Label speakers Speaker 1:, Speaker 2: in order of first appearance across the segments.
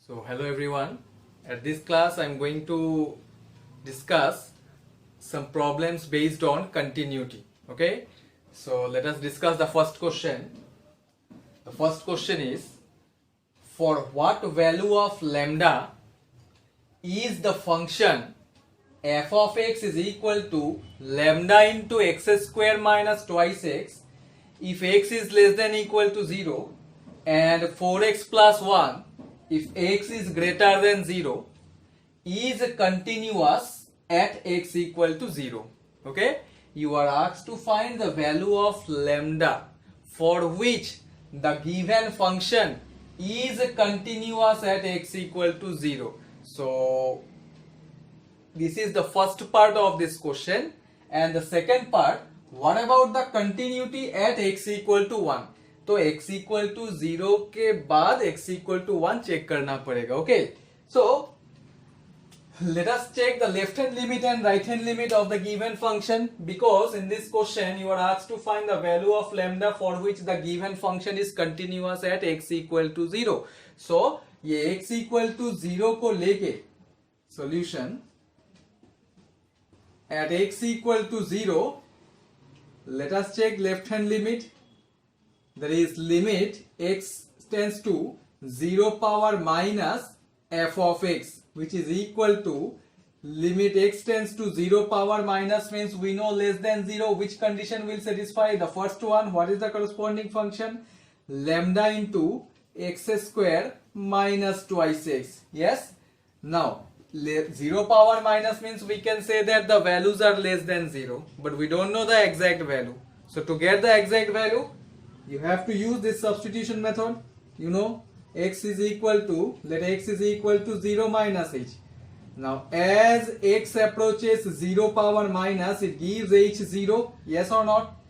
Speaker 1: So hello everyone. At this class I am going to discuss some problems based on continuity. Okay. So let us discuss the first question. The first question is, for what value of lambda is the function f of x is equal to lambda into x square minus twice x if x is less than equal to 0 and 4x plus 1 if x is greater than 0 is continuous at x equal to 0. Okay, you are asked to find the value of lambda for which the given function is continuous at x equal to 0. So this is the first part of this question, and the second part, what about the continuity at x equal to 1? तो x equal to 0 के बाद x equal to 1 check करना पड़ेगा. Okay, so let us check the left hand limit and right hand limit of the given function, because in this question you are asked to find the value of lambda for which the given function is continuous at x equal to 0. So ये x equal to 0 को लेके solution at x equal to 0, let us check left hand limit. That is limit x tends to 0 power minus f of x, which is equal to limit x tends to 0 power minus, means we know less than 0. Which condition will satisfy? The first one. What is the corresponding function? Lambda into x square minus twice x. Yes. Now 0 power minus means we can say that the values are less than 0, but we don't know the exact value. So to get the exact value, you have to use this substitution method. You know, x is equal to, let x is equal to 0 minus h. Now as x approaches 0 power minus, it gives h 0, yes or not?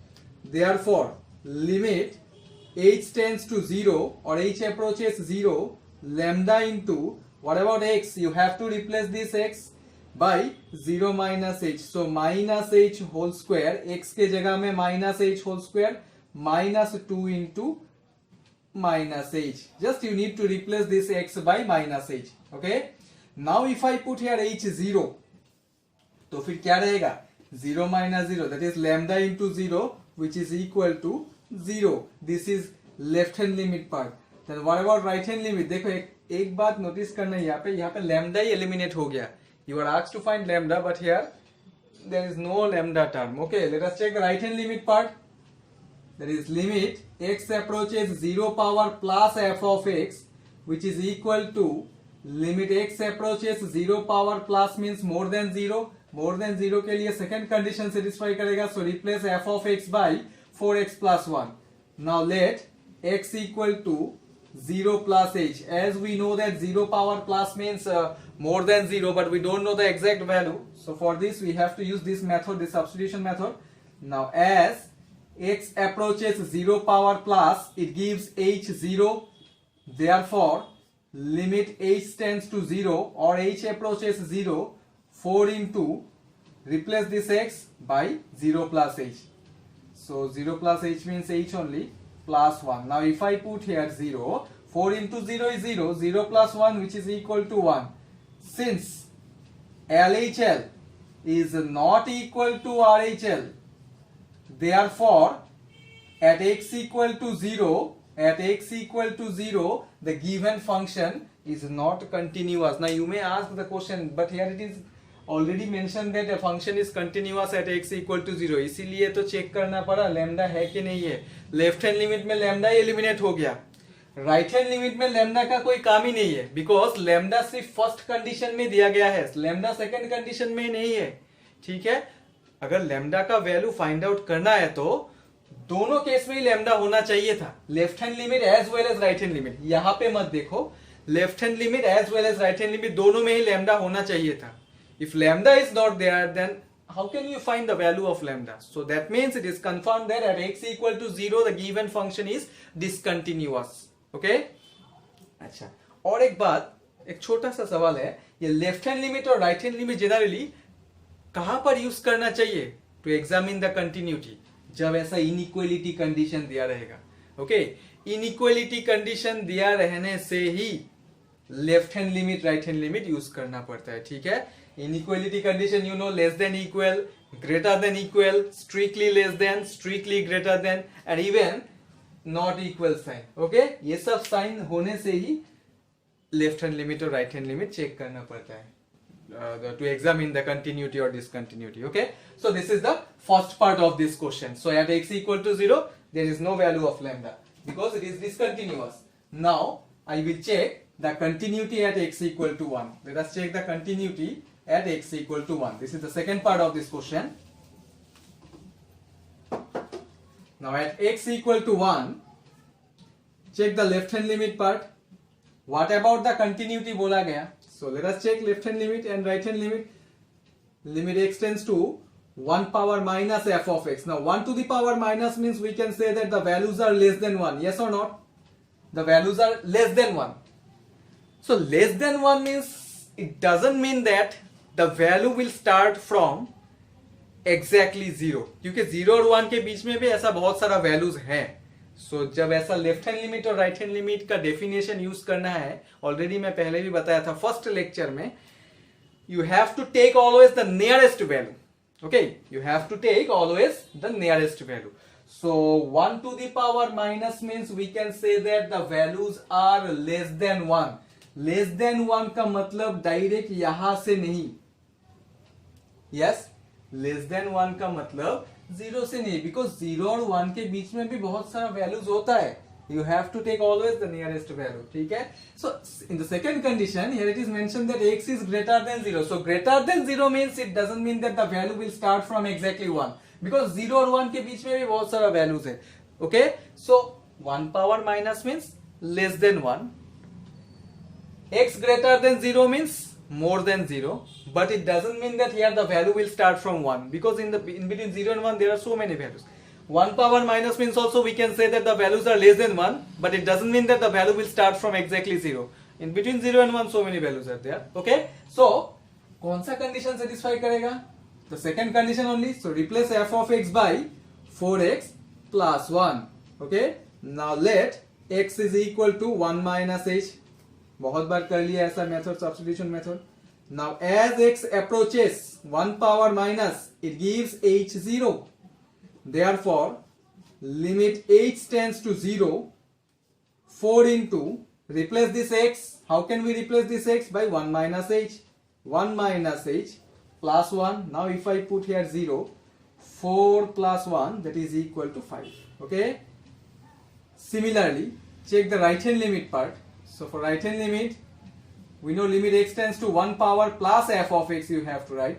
Speaker 1: Therefore limit h tends to 0 or h approaches 0, lambda into, what about x? You have to replace this x by 0 minus h. So minus h whole square, x के जगह में minus h whole square minus 2 into minus h. Just you need to replace this x by minus h. Okay. Now if I put here h 0, तो फिर क्या रहेगा? 0 minus 0, that is lambda into 0, which is equal to 0. This is left hand limit part. Then what about right hand limit? देखो एक बात notice करना है, यहाँ पे lambda ही eliminate हो गया. You are asked to find lambda, but here there is no lambda term. Okay, let us check the right hand limit part. That is limit x approaches 0 power plus f of x, which is equal to limit x approaches 0 power plus means more than 0. More than 0 के लिए second condition satisfy करेगा. So replace f of x by 4x plus 1. Now let x equal to 0 plus h. As we know that 0 power plus means more than 0, but we don't know the exact value. So for this we have to use this method, this substitution method. Now as x approaches 0 power plus, it gives h 0. Therefore limit h tends to 0 or h approaches 0, 4 into, replace this x by 0 plus h. So 0 plus h means h only, plus 1. Now if I put here 0, 4 into 0 is 0, 0 plus 1, which is equal to 1. Since LHL is not equal to RHL, therefore at x equal to 0, the given function is not continuous. Now you may ask the question, but here it is already mentioned that a function is continuous at x equal to 0. इसीलिए तो check करना पड़ा lambda है कि नहीं है. Left hand limit में lambda eliminate हो गया, राइट हैंड लिमिट में लैम्डा का कोई काम ही नहीं है, बिकॉज लैम्डा सिर्फ फर्स्ट कंडीशन में दिया गया है, लैम्डा सेकंड कंडीशन में नहीं है. ठीक है, अगर लैम्डा का वैल्यू फाइंड आउट करना है तो दोनों केस में ही लैम्डा होना चाहिए था, left hand limit as well as right hand limit. यहाँ पे मत देखो, left hand limit as well as right hand limit दोनों में ही लैम्डा होना चाहिए था. If lambda is not there, then how can you find the value of lambda? So that means it is confirmed that at x equal to 0 the given function is discontinuous. Okay? अच्छा, और एक बात, एक छोटा सा सवाल है, ये लेफ्ट हैंड लिमिट और राइट हैंड लिमिट जनरली कहां पर यूज करना चाहिए टू एग्जामिन द कंटिन्यूटी? जब ऐसा इनइक्वालिटी कंडीशन दिया रहेगा. ओके, इनइक्वालिटी कंडीशन दिया रहने से ही left hand limit right hand limit use करना पड़ता है, ठीक है। Inequality condition you know, less than equal, greater than equal, strictly less than, strictly greater than and even not equal sign, okay. ये सब साइन होने से ही लेफ्ट हैंड लिमिट और राइट हैंड लिमिट चेक करना पड़ता है to examine the continuity or discontinuity, okay. So this is the first part of this question. So at x equal to 0 there is no value of lambda because it is discontinuous. Now I will check the continuity at x equal to 1. Let us check the continuity at x equal to 1. This is the second part of this question. Now at x equal to 1, check the left hand limit part. What about the continuity बोला गया? So let us check left hand limit and right hand limit. Limit x tends to 1 power minus f of x. Now 1 to the power minus means we can say that the values are less than 1. Yes or not? The values are less than 1. So less than 1 means it doesn't mean that the value will start from exactly 0. क्योंकि 0 और 1 के बीच में भी ऐसा बहुत सारा values हैं. So जब ऐसा लेफ्ट हैंड लिमिट और राइट हैंड लिमिट का डेफिनेशन यूज करना है, ऑलरेडी मैं पहले भी बताया था फर्स्ट लेक्चर में, you have to take always the nearest value, okay, you have to take always the nearest value. So 1 to the power minus means we can say that the values are less than 1. Less than 1 का मतलब direct यहां से नहीं, yes, less than 1 का मतलब 0 से नहीं, because 0 और 1 के बीच में भी बहुत सारा वैल्यूज होता है. You have to take always the nearest value, ठीक है. So in the second condition here it is mentioned that x is greater than 0. So greater than 0 means it doesn't mean that the value will start from exactly 1, because 0 और 1 के बीच में भी बहुत सारा values है, okay. So 1 power minus means less than 1. X greater than 0 means more than 0, but it doesn't mean that here the value will start from 1, because in between 0 and 1 there are so many values. 1 power minus means also we can say that the values are less than 1, but it doesn't mean that the value will start from exactly 0. In between 0 and 1 so many values are there, okay. So कौन सा condition satisfy करेगा? The second condition only. So replace f of x by 4x plus 1, okay. Now let x is equal to 1 minus h. बहुत बार कर लिया ऐसा method, substitution method. Now as x approaches 1 power minus it gives h 0. Therefore limit h tends to 0, 4 into, replace this x. How can we replace this x? By 1 minus h. 1 minus h plus 1. Now if I put here 0, 4 plus 1, that is equal to 5, okay. Similarly check the right hand limit part. So for right hand limit, we know limit x tends to 1 power plus f of x you have to write.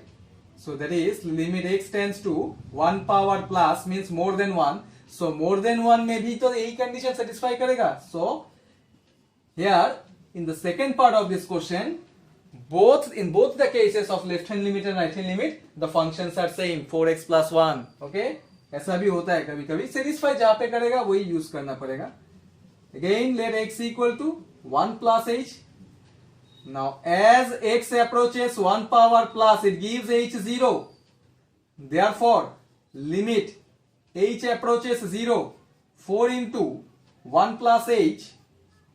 Speaker 1: So that is limit x tends to 1 power plus means more than 1. So more than 1 में भी तो यही condition satisfy करेगा. So here in the second part of this question, in both the cases of left hand limit and right hand limit, the functions are same, 4x plus 1, okay. ऐसा भी होता है कभी कभी. satisfy जहाँ पे करेगा वही यूज करना पड़ेगा. Again let x equal to 1 plus h. Now as x approaches 1 power plus it gives h 0. Therefore limit h approaches 0, 4 into 1 plus h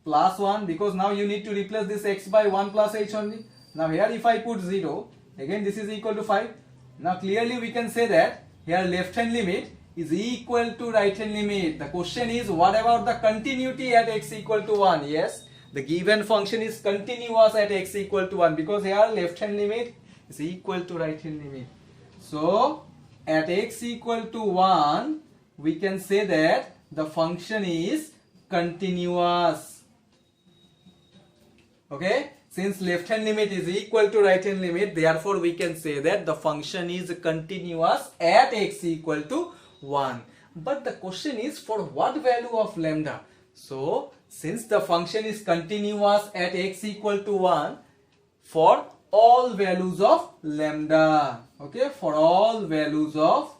Speaker 1: plus 1, because now you need to replace this x by 1 plus h only. Now here if I put 0, again this is equal to 5. Now clearly we can say that here left hand limit is equal to right hand limit. The question is what about the continuity at x equal to 1? Yes, the given function is continuous at x equal to 1, because here left hand limit is equal to right hand limit. So at x equal to 1 we can say that the function is continuous, okay. Since left hand limit is equal to right hand limit, therefore we can say that the function is continuous at x equal to 1. But the question is for what value of lambda? So since the function is continuous at x equal to 1, for all values of lambda, okay, for all values of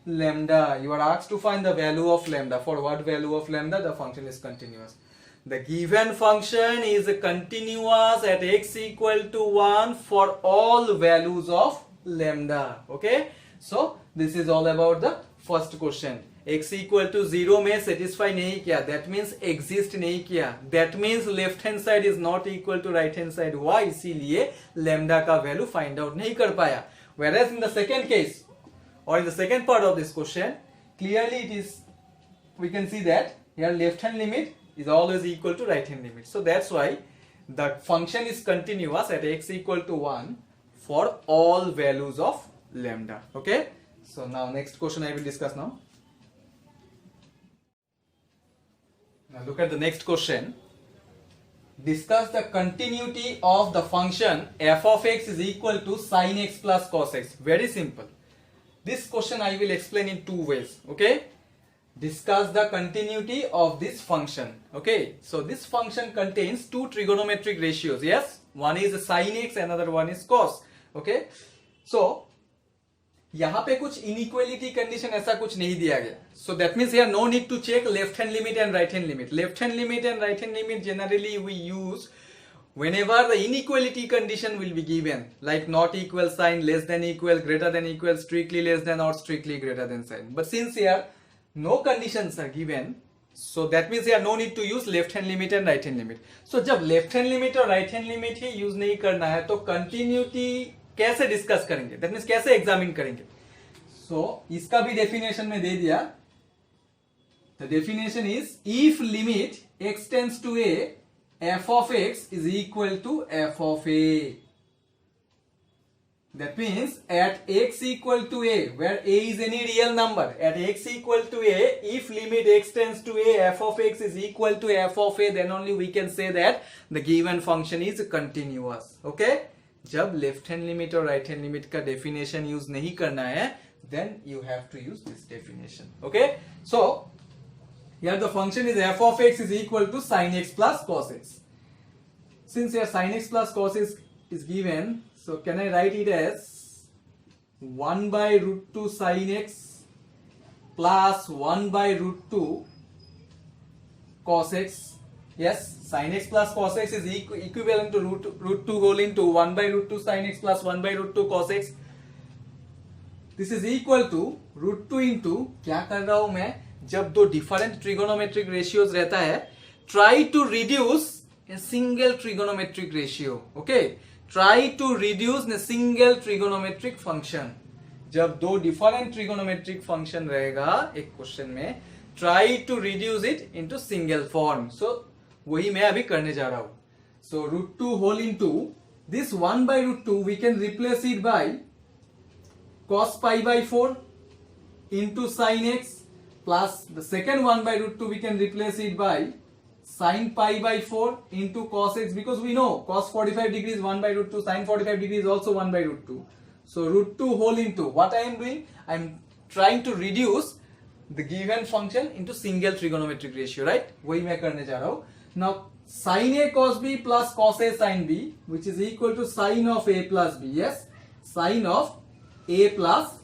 Speaker 1: lambda, you are asked to find the value of lambda. For what value of lambda the function is continuous? The given function is continuous at x equal to 1 for all values of lambda, okay. So this is all about the first question. x equal to 0 में satisfy नहीं किया, that means exist नहीं किया, that means left hand side is not equal to right hand side हुआ, इसीलिए lambda का value find out नहीं कर पाया. Whereas in the second case or in the second part of this question, clearly it is, we can see that here left hand limit is always equal to right hand limit. So that's why the function is continuous at x equal to 1 for all values of lambda. Okay, so now next question I will discuss now. Now look at the next question. Discuss the continuity of the function f of x is equal to sin x plus cos x. Very simple. This question I will explain in two ways. Okay, discuss the continuity of this function. Okay, so this function contains two trigonometric ratios. Yes, one is sin x, another one is cos. Okay, so यहाँ पे कुछ inequality condition ऐसा कुछ नहीं दिया गया. So that means here no need to check left hand limit and right hand limit. Left hand limit and right hand limit generally we use whenever the inequality condition will be given, like not equal sign, less than equal, greater than equal, strictly less than or strictly greater than sign. But since here no conditions are given, so that means here no need to use left hand limit and right hand limit. So जब left hand limit और right hand limit ही use नहीं करना है तो continuity कैसे discuss करेंगे, that means कैसे examine करेंगे. सो इसका भी डेफिनेशन में दे दिया. The definition is if limit x tends to a f of x is equal to f of a. That means at x equal to a, where a is any real number, at x equal to a, if limit x tends to a, f of x is equal to f of a, then only we can say that the given function is continuous. Okay, जब left hand limit और right hand limit का definition use नहीं करना है, then you have to use this definition. Okay, so here the function is f of x is equal to sin x plus cos x. Since here sin x plus cos x is given, so can I write it as 1 by root 2 sin x plus 1 by root 2 cos x. Yes, sin x plus cos x is equivalent to root 2 whole into 1 by root 2 sin x plus 1 by root 2 cos x. This is equal to root 2 into, क्या कर रहा हूं मैं, जब दो different trigonometric ratios रहता है, try to reduce a single trigonometric ratio. Okay, try to reduce a single trigonometric function. जब दो डिफरेंट ट्रिगोनोमेट्रिक फंक्शन रहेगा एक क्वेश्चन में, try to reduce it into single form. So वही मैं अभी करने जा रहा हूं. So root 2 whole into this 1 by root 2 we can replace it by cos pi by 4 into sin x plus the second 1 by root 2 we can replace it by sin pi by 4 into cos x, because we know cos 45 degrees 1 by root 2, sin 45 degrees also 1 by root 2. So root 2 whole into, what I am doing, I am trying to reduce the given function into single trigonometric ratio, right? वही मैं करने जा रहा हूं. Now sin a cos b plus cos a sin b, which is equal to sin of a plus b. Yes, sin of a plus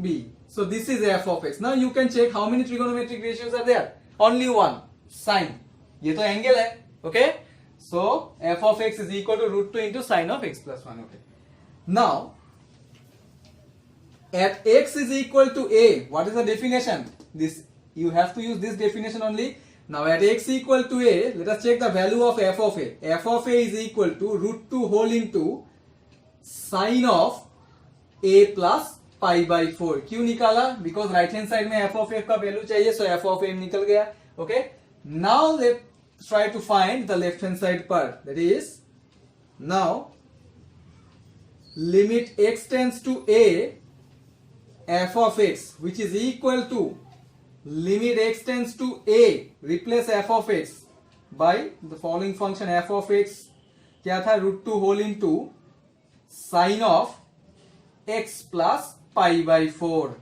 Speaker 1: b. So this is f of x. Now you can check how many trigonometric ratios are there. Only one, sin. ये तो angle है. Okay, so f of x is equal to root 2 into sin of x plus 1. Okay, now at x is equal to a, what is the definition? This you have to use this definition only. Now at x equal to a, let us check the value of f of a. F of a is equal to root 2 whole into sin of a plus pi by 4. क्यों निकाला? Because right hand side में f of a का value चाहिए, so f of a निकल गया. Okay, now let's try to find the left hand side part. That is, now limit x tends to a, f of x, which is equal to limit x tends to a, replace f of x by the following function. F of x क्या था, root 2 whole into sin of x plus pi by 4.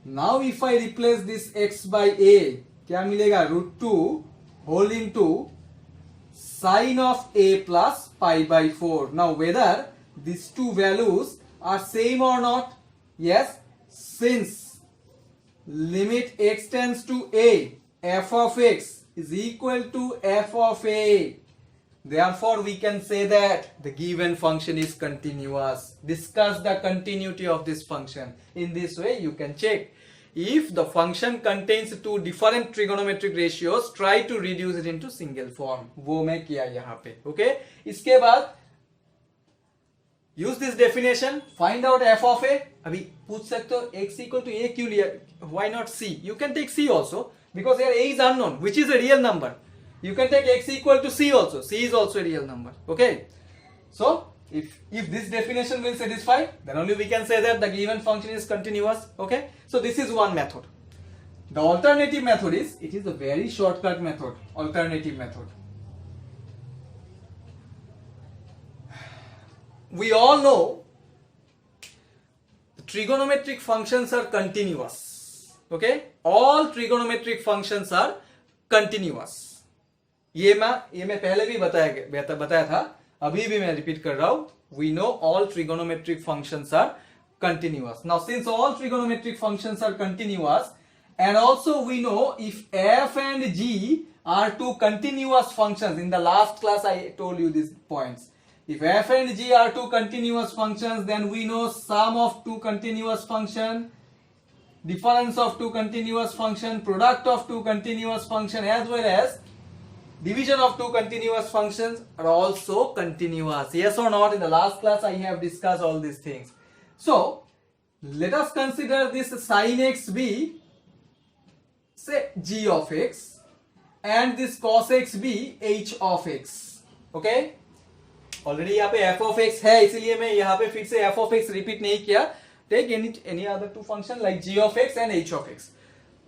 Speaker 1: Now if I replace this x by a, क्या मिलेगा, root 2 whole into sin of a plus pi by 4. Now whether these two values are same or not? Yes, since limit x tends to a, f of x is equal to f of a, therefore we can say that the given function is continuous. Discuss the continuity of this function. In this way you can check. if the function contains two different trigonometric ratios, try to reduce it into single form. वो मैं किया यहाँ पे. Okay. इसके बाद use this definition, find out f of a. अभी पूछ सकते हो x equal to a क्यों लिया? Why not c? You can take c also because here a is unknown, which is a real number. You can take x equal to c also. C is also a real number. Okay. So if this definition will satisfy, then only we can say that the given function is continuous. Okay. So this is one method. The alternative method is, it is a very shortcut method. Alternative method. We all know the trigonometric functions are continuous. Okay. All trigonometric functions are continuous. ये मैं पहले भी बताया था, अभी भी मैं repeat कर रहा हूं. We know all trigonometric functions are continuous. Now since all trigonometric functions are continuous, and also we know if f and g are two continuous functions, in the last class I told you these points. If f and g are two continuous functions, then we know sum of two continuous function, difference of two continuous function, product of two continuous function, as well as division of two continuous functions are also continuous. Yes or not? In the last class I have discussed all these things. So let us consider this sin x be, say, g of x, and this cos x be h of x. Okay. Already यहाँ पे f of x है, इसलिए मैं यहाँ पे फिर से f of x repeat नहीं किया. Take any other two function like g of x and h of x.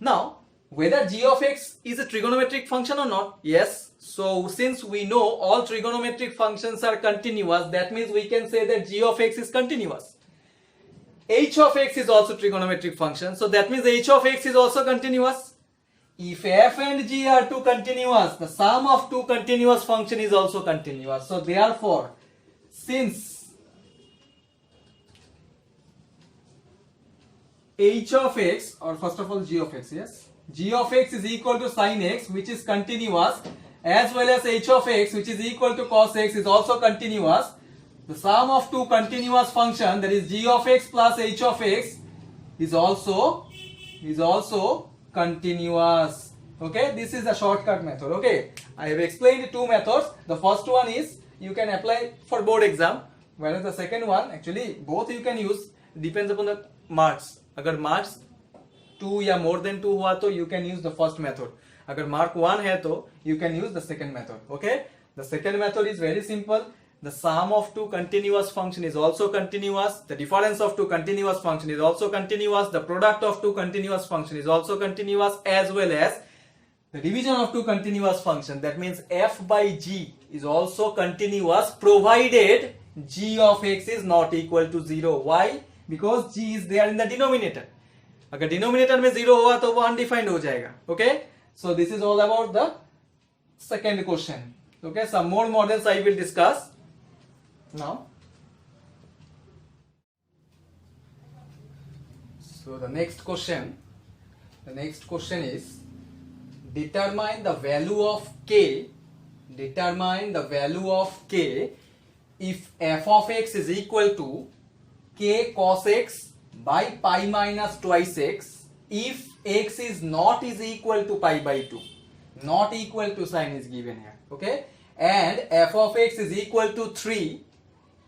Speaker 1: Now whether g of x is a trigonometric function or not? Yes. So since we know all trigonometric functions are continuous, that means we can say that g of x is continuous. H of x is also trigonometric function, so that means h of x is also continuous. If f and g are two continuous, the sum of two continuous function is also continuous. So therefore, since h of x, or first of all g of x, yes, g of x is equal to sin x, which is continuous, as well as h of x, which is equal to cos x, is also continuous. The sum of two continuous function, that is g of x plus h of x, is also continuous. Okay, this is a shortcut method. Okay, I have explained two methods. The first one is you can apply for board exam, whereas the second one, actually both you can use, depends upon the marks. अगर marks 2 या more than 2 हुआ तो you can use the first method. अगर mark 1 है तो you can use the second method. Okay, the second method is very simple. The sum of two continuous function is also continuous. The difference of two continuous function is also continuous. The product of two continuous function is also continuous, as well as the division of two continuous function. That means f by g is also continuous, provided g of x is not equal to 0. Why? Because g is there in the denominator. अगर denominator में 0 हुआ तो वो undefined हो जाएगा. Okay, so this is all about the second question. Okay, some more models I will discuss now. So the next question is, determine the value of k if f of x is equal to k cos x by pi minus twice x if x is not is equal to pi by 2. Not equal to sign is given here. Okay, and f of x is equal to 3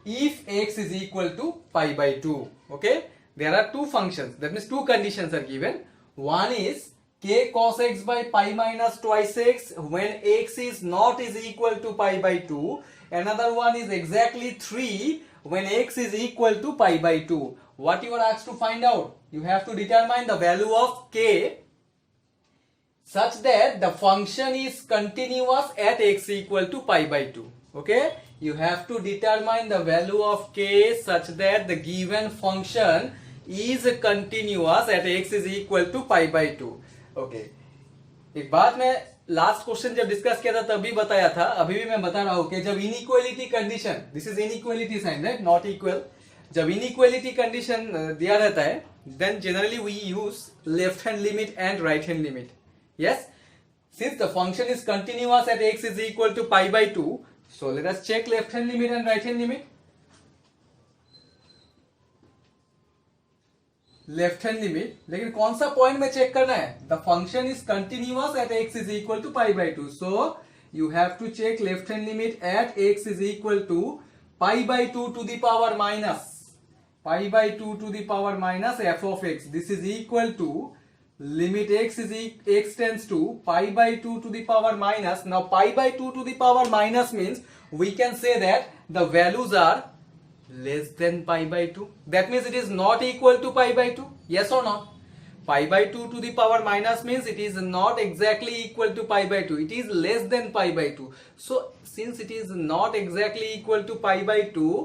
Speaker 1: if x is equal to pi by 2. Okay, there are two functions, that means two conditions are given. One is k cos x by pi minus twice x when x is not is equal to pi by 2. Another one is exactly 3 when x is equal to pi by 2. What you are asked to find out? You have to determine the value of k such that the function is continuous at x equal to pi by 2. Okay, you have to determine the value of k such that the given function is continuous at x is equal to pi by 2. Okay, एक बात मैं last question जब discuss किया था तभी बताया था, अभी भी मैं बता रहा हूं कि जब inequality condition, this is inequality sign right, not equal, जब इनइक्वालिटी कंडीशन दिया रहता है then generally we use left hand limit and right hand limit. Yes, since the function is continuous at x is equal to pi by 2, so let us check left hand limit and right hand limit. Left hand limit, लेकिन कौन सा point में check करना है? The function is continuous at x is equal to pi by two, so you have to check left hand limit at x is equal to pi by two to the power minus pi by 2 to the power minus f of x. This is equal to limit x tends to pi by 2 to the power minus. Now pi by 2 to the power minus means we can say that the values are less than pi by 2. That means it is not equal to pi by 2. Yes or not? Pi by 2 to the power minus means it is not exactly equal to pi by 2. It is less than pi by 2. So since it is not exactly equal to pi by 2,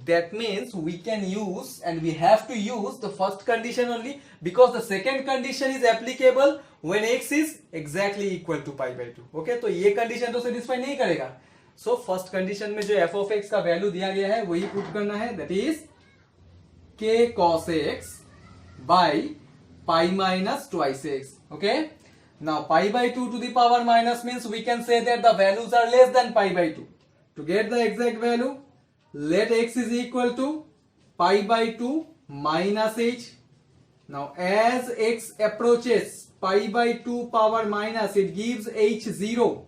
Speaker 1: that means we can use and we have to use the first condition only, because the second condition is applicable when x is exactly equal to pi by 2. Okay, तो ये condition तो satisfy नहीं करेगा. So first condition में जो f of x का value दिया गया है वही put करना है, that is k cos x by pi minus twice x. Okay, now pi by 2 to the power minus means we can say that the values are less than pi by 2. To get the exact value, let x is equal to pi by 2 minus h. Now as x approaches pi by 2 power minus, it gives h 0.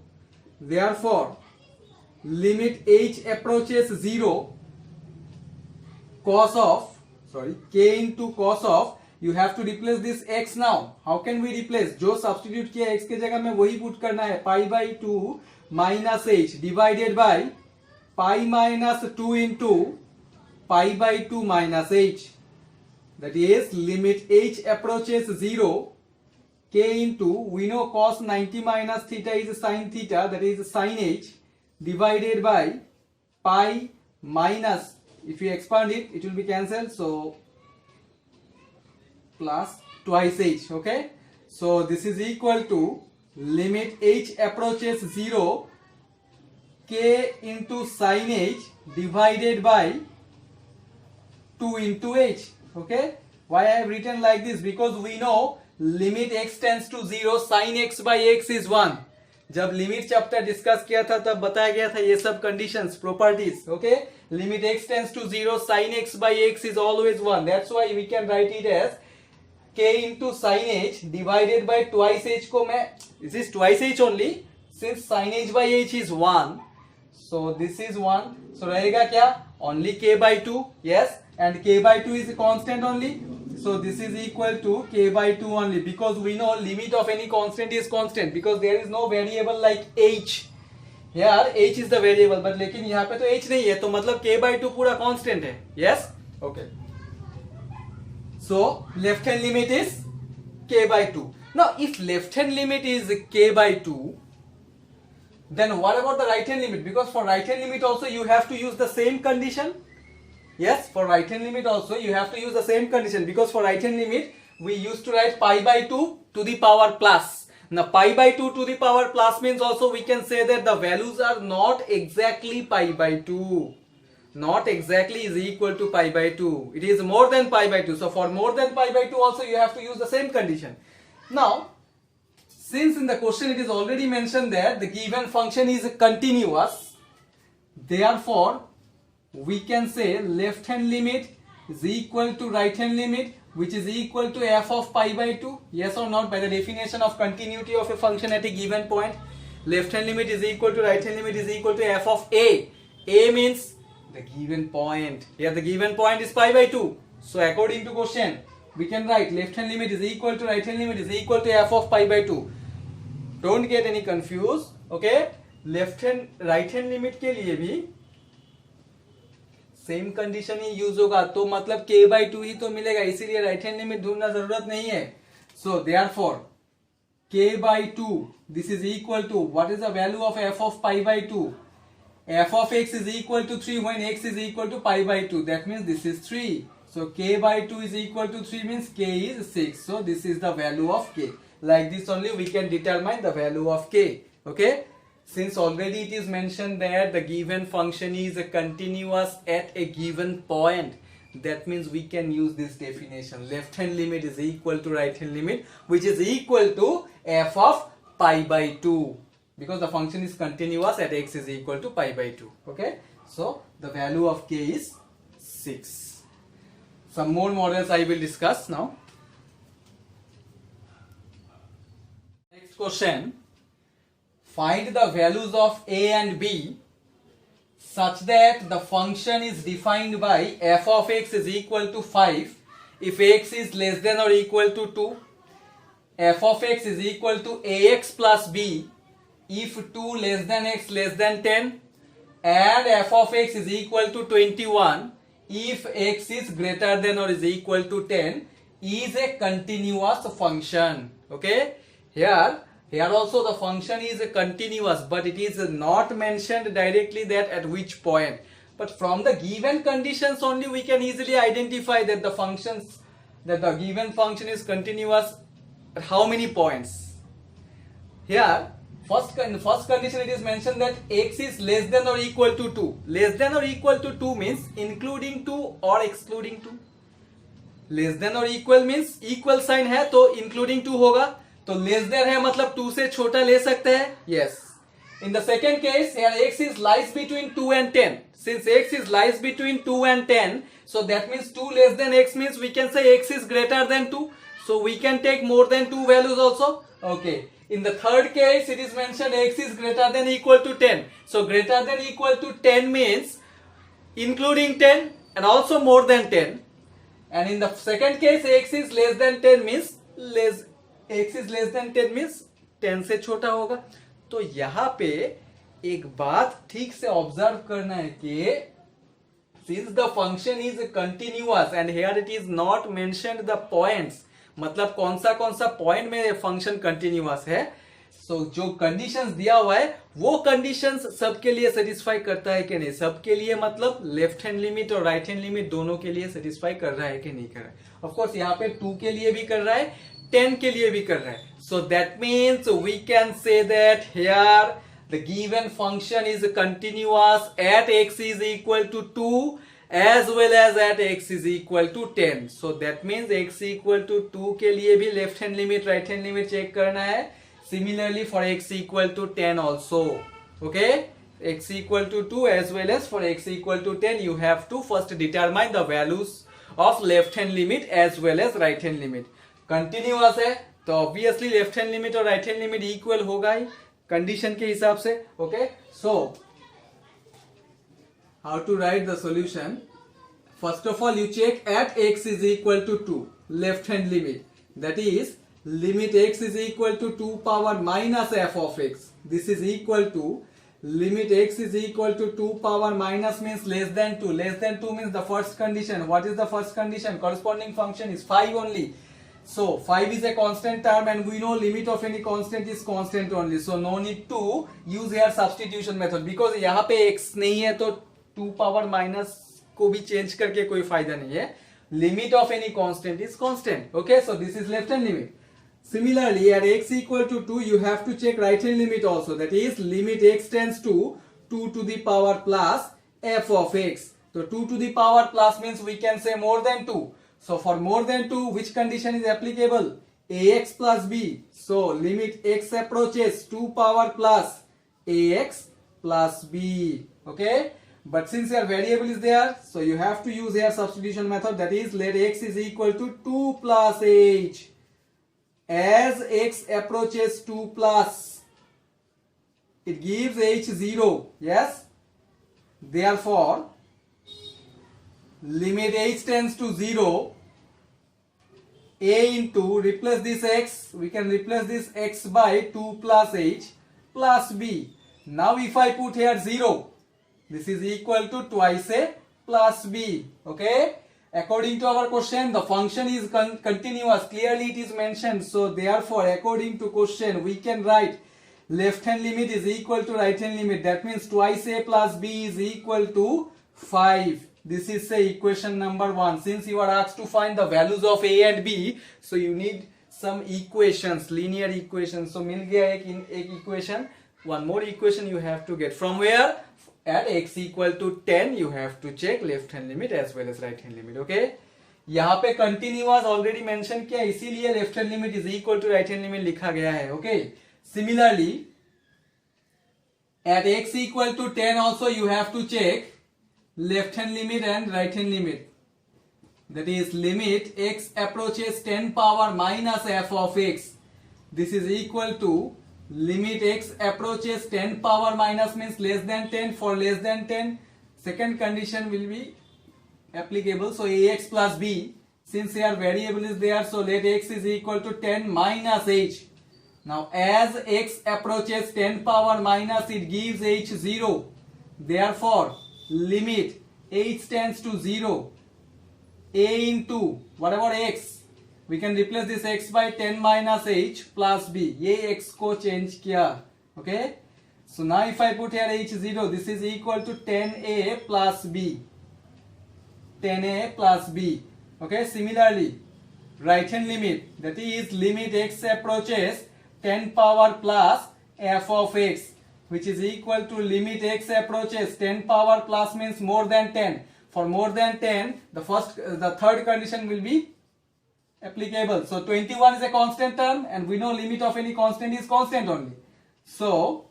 Speaker 1: Therefore limit h approaches 0, k into cos of, you have to replace this x. Now how can we replace? जो substitute किया x के जगह में वही put करना है, pi by 2 minus h divided by pi minus 2 into pi by 2 minus h. That is limit h approaches 0, k into, we know cos 90 minus theta is sin theta, that is sin h divided by pi minus, if you expand it, it will be cancelled, so plus twice h. Okay, so this is equal to limit h approaches 0, k into sin h divided by 2 into h. Okay, why I have written like this? Because we know limit x tends to 0, sin x by x is 1. जब limit chapter discuss किया था तब बताया गया था ये सब conditions, properties. Okay, limit x tends to 0, sin x by x is always 1. That's why we can write it as k into sin h divided by twice h को मैं, this is twice h only, since sin h by h is 1, so this is 1, so रहेगा क्या? Only k by 2. Yes, and k by 2 is a constant only, so this is equal to k by 2 only, because we know limit of any constant is constant, because there is no variable like h. Here h is the variable, but लेकिन यहाँ पे तो h नहीं है, तो मतलब k by 2 पूरा constant है. Yes, okay, so left hand limit is k by 2. Now if left hand limit is k by 2, then what about the right hand limit? Because for right hand limit also you have to use the same condition. Yes, for right hand limit also you have to use the same condition, because for right hand limit we used to write pi by 2 to the power plus. Now pi by 2 to the power plus means also we can say that the values are not exactly pi by 2. Not exactly is equal to pi by 2. It is more than pi by 2. So for more than pi by 2 also you have to use the same condition. Now since in the question it is already mentioned that the given function is continuous, therefore we can say left hand limit is equal to right hand limit, which is equal to f of pi by 2. Yes or not? By the definition of continuity of a function at a given point, left hand limit is equal to right hand limit is equal to f of a. A means the given point. Here the given point is pi by 2. So according to question we can write left hand limit is equal to right hand limit is equal to f of pi by 2. Don't get any confused. Okay, left hand right hand limit के लिए भी same condition ही use होगा, तो मतलब k by 2 ही तो मिलेगा, इसीलिए right hand limit ढूंढना जरूरत नहीं है. So therefore k by 2 this is equal to, what is the value of f of pi by 2? f of x is equal to 3 when x is equal to pi by 2. That means this is 3. So k by 2 is equal to 3 means k is 6. So this is the value of k. Like this only we can determine the value of k. Okay, since already it is mentioned that the given function is continuous at a given point, that means we can use this definition. Left hand limit is equal to right hand limit, which is equal to f of pi by 2, because the function is continuous at x is equal to pi by 2. Okay, so the value of k is 6. some more models I will discuss now. Next question, find the values of a and b such that the function is defined by f of x is equal to 5 if x is less than or equal to 2, f of x is equal to ax plus b if 2 less than x less than 10, and f of x is equal to 21 if x is greater than or is equal to 10, is a continuous function. Okay, here also the function is continuous, but it is not mentioned directly that at which point, but from the given conditions only we can easily identify that the given function is continuous at how many points. Here first condition it is mentioned that x is less than or equal to 2. Less than or equal to 2 means including 2 or excluding 2. Less than और equal means equal sign है तो including 2 होगा, तो less than है मतलब 2 से छोटा ले सकते हैं. Yes. In the second case, here x is lies between 2 and 10. Since x is lies between 2 and 10, so that means 2 less than x means we can say x is greater than 2. So we can take more than 2 values also. Okay. In the third case, it is mentioned x is greater than equal to 10. So greater than equal to 10 means including 10 and also more than 10. And in the second case, x is less than 10 means x is less than 10 means 10 से छोटा होगा. तो यहाँ पे एक बात ठीक से ऑब्जर्व करना है कि since the function is continuous and here it is not mentioned the points, मतलब कौन सा पॉइंट में फंक्शन कंटिन्यूअस है, सो जो कंडीशंस दिया हुआ है वो कंडीशंस सबके लिए सेटिस्फाई करता है कि नहीं, सबके लिए मतलब लेफ्ट हैंड लिमिट और राइट हैंड लिमिट दोनों के लिए सेटिस्फाई कर रहा है कि नहीं कर रहा है. ऑफ कोर्स यहाँ पे 2 के लिए भी कर रहा है, 10 के लिए भी कर रहा है. So that means we can say that here the given function is continuous at x is equal to 2 as well as at x is equal to 10. So that means x equal to 2 के लिए भी left hand limit right hand limit check करना है. Similarly for x equal to 10 also. Okay, x equal to 2 as well as for x equal to 10 you have to first determine the values of left hand limit as well as right hand limit. Continuous है तो obviously left hand limit और right hand limit equal होगा ही condition के हिसाब से. Okay, so how to write the solution? First of all, you check at x is equal to 2 left hand limit, that is limit x is equal to 2 power minus f of x. This is equal to limit x is equal to 2 power minus means less than 2. Less than 2 means the first condition. What is the first condition? Corresponding function is 5 only. So 5 is a constant term and we know limit of any constant is constant only. So no need to use here substitution method because यहाँ पे x नहीं है तो 2 power minus को भी change करके कोई फायदा नहीं है. Limit of any constant is constant. Okay, so this is left hand limit. Similarly, at x equal to 2, you have to check right hand limit also. That is limit x tends to 2 to the power plus f of x. So 2 to the power plus means we can say more than 2. So for more than 2, which condition is applicable? Ax plus b. So limit x approaches 2 power plus ax plus b. Okay. But since your variable is there, so you have to use here substitution method. That is let x is equal to 2 plus h. As x approaches 2 plus, it gives h 0. Yes. Therefore, limit h tends to 0. A into replace this x. We can replace this x by 2 plus h plus b. Now if I put here 0. This is equal to twice a plus b. Okay. According to our question, the function is continuous. Clearly it is mentioned. So therefore, according to question, we can write left hand limit is equal to right hand limit. That means twice a plus b is equal to 5. This is say equation number 1. Since you are asked to find the values of a and b, so you need some equations, linear equations. So मिल गया एक equation. One more equation you have to get from where? At x equal to 10 you have to check left hand limit as well as right hand limit. Okay, यहाँ पे continuous already mention किया इसीलिए left hand limit is equal to right hand limit लिखा गया है. Okay, similarly at x equal to 10 also you have to check left hand limit and right hand limit. that is limit x approaches 10 power minus f of x. This is equal to limit x approaches 10 power minus means less than 10. For less than 10, second condition will be applicable. So ax plus b, since here variable is there, so let x is equal to 10 minus h. Now as x approaches 10 power minus, it gives h 0. Therefore limit h tends to 0, a into whatever x, we can replace this x by 10 minus h plus b. ये x को change किया. Okay. So now if I put here h0, this is equal to 10a plus b. 10a plus b. Okay. Similarly, right hand limit, that is limit x approaches 10 power plus f of x, which is equal to limit x approaches 10 power plus means more than 10. For more than 10, the third condition will be applicable. So 21 is a constant term, and we know limit of any constant is constant only. So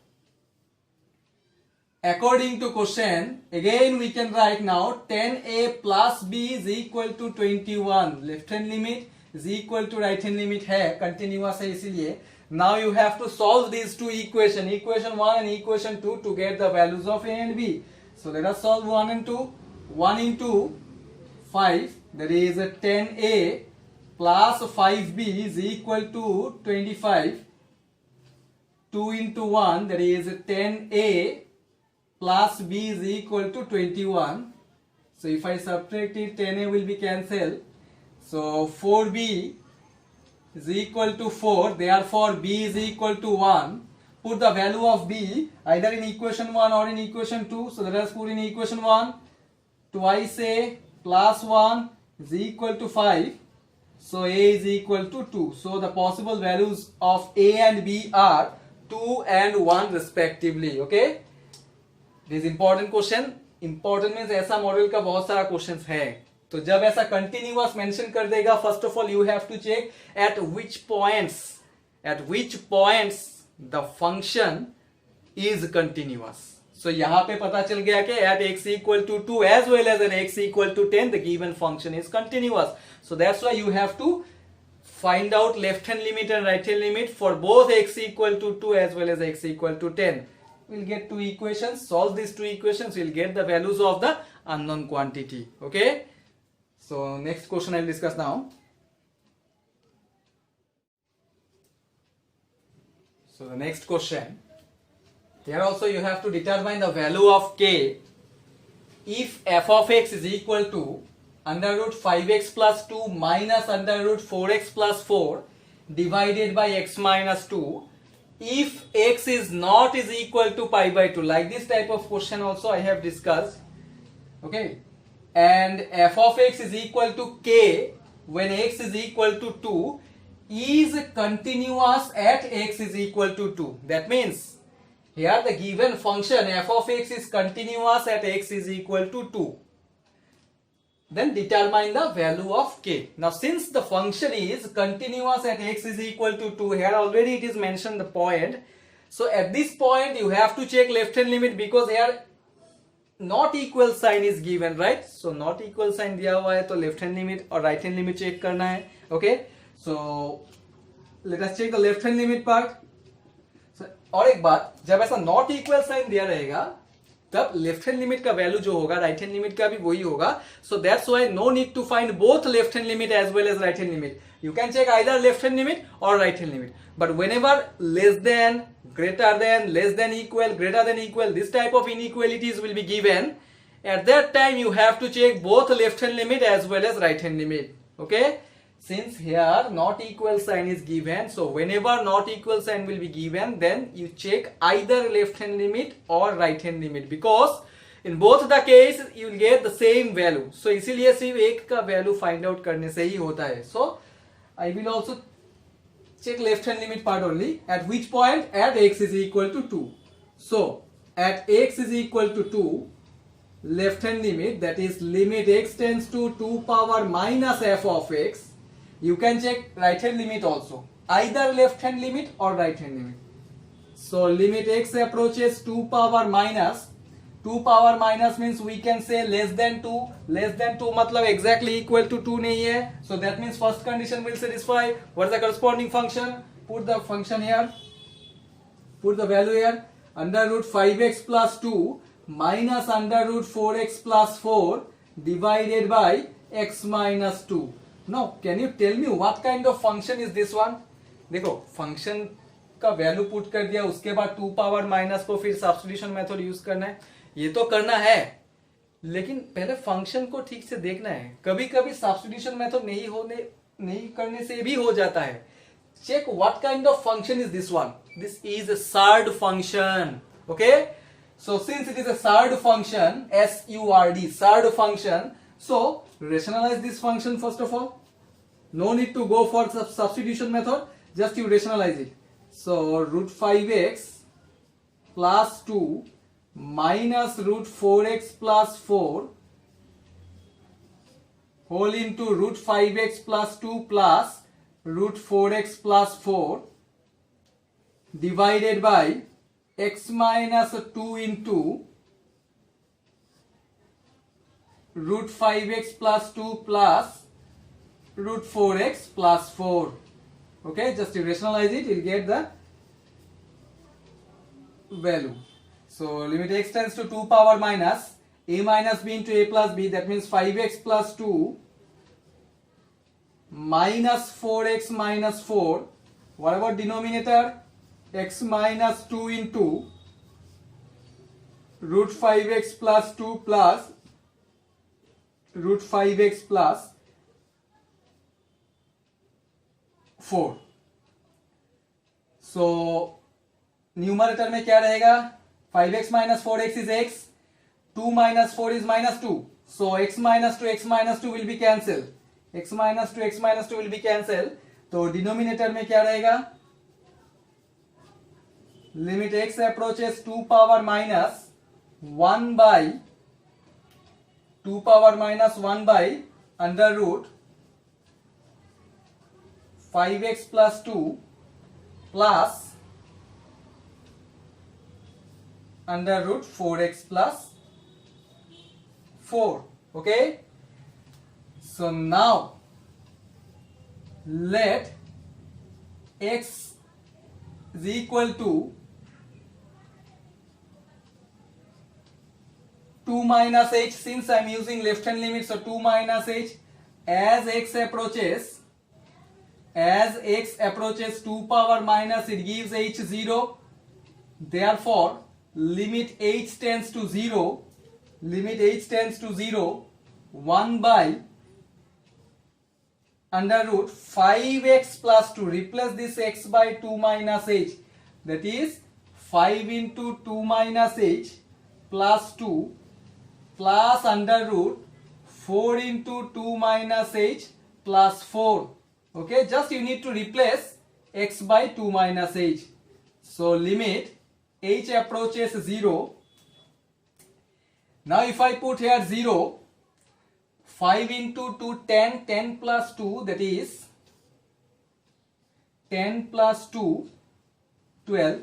Speaker 1: according to question, again we can write now 10a plus b is equal to 21. Left hand limit is equal to right hand limit है, continuous है इसलिए. Now you have to solve these two equation 1 and equation 2 to get the values of a and b. So let us solve 1 and 2. 1 into 5, that is 10a plus 5b is equal to 25. 2 into 1, that is 10a plus b is equal to 21. So if I subtract it, 10a will be cancelled. So 4b is equal to 4. Therefore b is equal to 1. Put the value of b either in equation 1 or in equation 2. So let us put in equation 1. Twice a plus 1 is equal to 5. So a is equal to 2. So the possible values of a and b are 2 and 1 respectively. Okay. This is important question. Important means ऐसा model का बहुत सारा questions है. तो जब ऐसा continuous mention कर देगा, first of all you have to check at which points the function is continuous. So यहाँ पे पता चल गया कि at x equal to 2 as well as at x equal to 10 the given function is continuous. So that's why you have to find out left hand limit and right hand limit for both x equal to 2 as well as x equal to 10. We'll get two equations, solve these two equations, we'll get the values of the unknown quantity. Okay. So next question I'll discuss now. So the next question, here also you have to determine the value of k if f of x is equal to under root 5x plus 2 minus under root 4x plus 4 divided by x minus 2 if x is not is equal to pi by 2. Like this type of question also I have discussed. Okay. And f of x is equal to k when x is equal to 2 is continuous at x is equal to 2. That means here the given function f of x is continuous at x is equal to 2. Then determine the value of k. Now since the function is continuous at x is equal to 2, here already it is mentioned the point. So at this point you have to check left hand limit because here not equal sign is given, right? So not equal sign दिया हुआ है तो left hand limit और right hand limit check करना है. Okay. So let us check the left hand limit part. और एक बात, जब ऐसा नॉट इक्वल साइन दिया रहेगा तब लेफ्ट हैंड लिमिट का वैल्यू जो होगा राइट हैंड लिमिट का भी वही होगा. So that's why no need to find both left hand limit as well as right hand limit. You can check either left hand limit और right hand limit, but whenever less than, greater than, less than equal, greater than equal, this type of inequalities will be given. At that time you have to check both left hand limit as well as right hand limit. Okay. Since here not equal sign is given, so whenever not equal sign will be given, then you check either left hand limit or right hand limit because in both the case you will get the same value. So इसीलिए सिर्फ एक का value find out करने से ही होता है. So I will also check left hand limit part only. At which point? At x is equal to 2. So at x is equal to 2, left hand limit, that is limit x tends to 2 power minus f of x. You can check right hand limit also, either left hand limit or right hand limit. So limit x approaches 2 power minus 2 power minus means we can say less than 2 मतलब exactly equal to 2 नहीं है, so that means first condition will satisfy. What is the corresponding function? Put the function here, put the value here. Under root 5x plus 2 minus under root 4x plus 4 divided by x minus 2. Now can you tell me what kind of function is this one? देखो function का value put कर दिया, उसके बाद 2 power minus को फिर substitution method use करना है. ये तो करना है, लेकिन पहले फंक्शन को ठीक से देखना है. कभी कभी सब्स्टिट्यूशन मेथड नहीं करने से भी हो जाता है. Check what kind of function is this one. This is a surd function. Okay, so since it is a surd function, SURD, surd function, so rationalize this function first of all. No need to go for substitution method, just you rationalize it. So root 5x plus 2 minus root 4x plus 4 whole into root 5x plus 2 plus root 4x plus 4 divided by x minus 2 into root 5x plus 2 plus root 4x plus 4. Okay, just you rationalize it, you'll get the value. So limit x tends to 2 power minus a minus b into a plus b, that means 5x plus 2 minus 4x minus 4. What about denominator? X minus 2 into root 5x plus 2 plus root 5x plus 4. So numerator में क्या रहेगा? 5x minus 4x is x, 2 minus 4 is minus 2, so x minus 2 will be cancelled, x minus 2 will be cancelled. तो denominator में क्या रहेगा? Limit x approaches 2 power minus 1 by 2 power minus 1 by under root 5x plus 2 plus under root 4x plus 4. Okay, so now let x is equal to 2 minus h, since I am using left hand limit, so 2 minus h. As x approaches 2 power minus, it gives h 0. Therefore limit h tends to 0, 1 by under root 5x plus 2. Replace this x by 2 minus h, that is 5 into 2 minus h plus 2 plus under root 4 into 2 minus h plus 4. Okay, just you need to replace x by 2 minus h. So limit h approaches 0. Now if I put here 0, 5 into 2 10, 10 plus 2, that is 10 plus 2 12.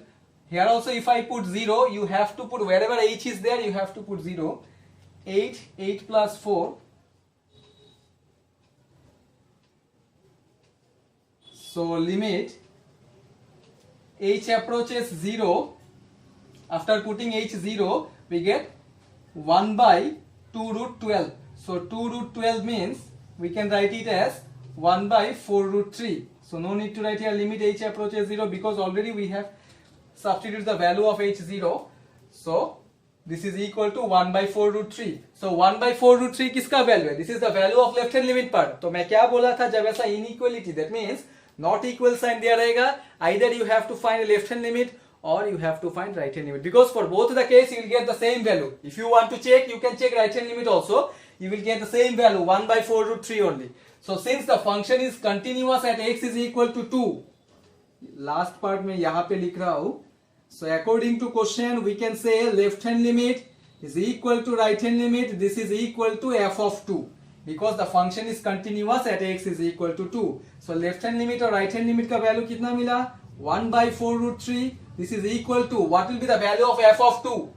Speaker 1: Here also if I put 0, you have to put wherever h is there, you have to put 0. 8 plus 4, so limit h approaches 0. After putting h 0, we get 1 by 2 root 12. So 2 root 12 means we can write it as 1 by 4 root 3. So no need to write here limit h approaches 0, because already we have substituted the value of h 0. So this is equal to 1 by 4 root 3. So 1 by 4 root 3 किसका value है? This is the value of left hand limit part. तो मैं क्या बोला था, जब ऐसा inequality, that means not equal sign दिया रहेगा, either you have to find left hand limit or you have to find right hand limit, because for both the case you will get the same value. If you want to check, you can check right hand limit also, you will get the same value, 1 by 4 root 3 only. So since the function is continuous at x is equal to 2, last part में यहाँ पे लिख रहा हूँ. So according to question, we can say left hand limit is equal to right hand limit. This is equal to f of 2, because the function is continuous at x is equal to 2. So left hand limit और right hand limit का value कितना मिला? 1 by 4 root 3. This is equal to, what will be the value of f of 2?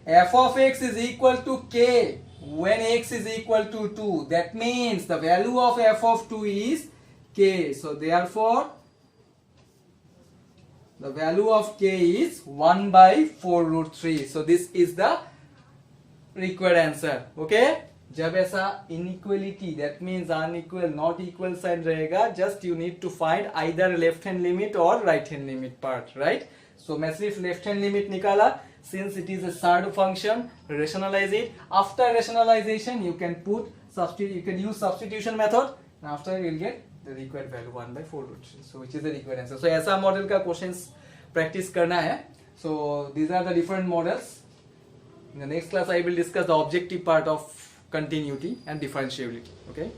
Speaker 1: f of x is equal to k when x is equal to 2. That means the value of f of 2 is k. So therefore the value of k is 1 by 4 root 3. So this is the required answer. Okay, जब ऐसा inequality, that means unequal, not equal sign रहेगा, just you need to find either left hand limit or right hand limit part, right? So मैं सिर्फ left hand limit निकाला, since it is a third function, rationalize it. After rationalization you can use substitution method, and after you will get the required value 1 by 4 root 3. So which is the required answer. So ऐसा model का questions practice करना है. So these are the different models. In the next class I will discuss the objective part of continuity and differentiability. Okay.